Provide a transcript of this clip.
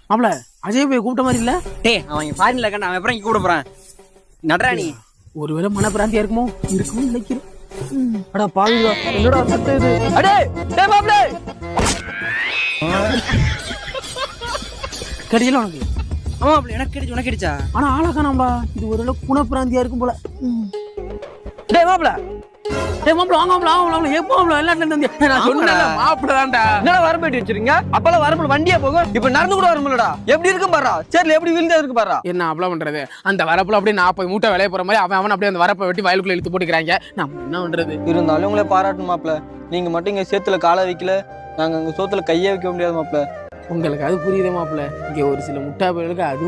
மாப்பிள அஜய் போய் கூப்பிட்ட மாதிரி இல்ல? டேய் அவன் ஃபாரின்ல கண்ணா, அவன் அப்புறம் இங்க கூட போறான். நடராணி ஒருவேளை மனப்பிராந்தியா இருக்குமோ இருக்கும்னு நினைக்கிறேன். அடா பாருங்க என்னடா சட்டை இது? அடே டேய் மாப்ள கிடைச்சல உனக்கு? ஆமா மாப்ள, எனக்கு கிடைச்சு உனக்கு கிடைச்சா? ஆனா ஆளா காணாம்டா. இது ஒருவேளை குணப்பிராந்தியா இருக்கும் போல. டேய் மாப்ள மாப்பிள வாங்க மாப்பிள எப்போ மாப்பிள எல்லாத்துல இருந்து நான் சொன்னேன்ல மாப்பிள தான்டா. என்னடா வரப்பேட்டி வச்சிருங்க? அப்பெல்லாம் வரப்பல வண்டியா போகும், இப்ப நடந்து கூட வரமுலடா. எப்படி இருக்கு பாறா, சேர்ல எப்படி விழுந்தா இருக்கு பாறா. என்ன அப்பள பண்றது? அந்த வரப்புல அப்படியே 40 மூட்டை விளைய போற மாதிரி அவன் அப்படியே அந்த வரப்பை வெட்டி வயலுக்குள்ள இழுத்து போட்டுக்கிறாங்க. நம்ம என்ன பண்றது? இருந்தாலும் உங்களை பாராட்டணும் மாப்ள. நீங்க மட்டும் இங்க சேத்துல காலை வைக்கல, நாங்க அங்க சோத்துல கையே வைக்க முடியாது மாப்ள. உங்களுக்கு அது புரியுது மாப்பிள. இங்க ஒரு சில முட்டா பயிர்களுக்கு அதுவும்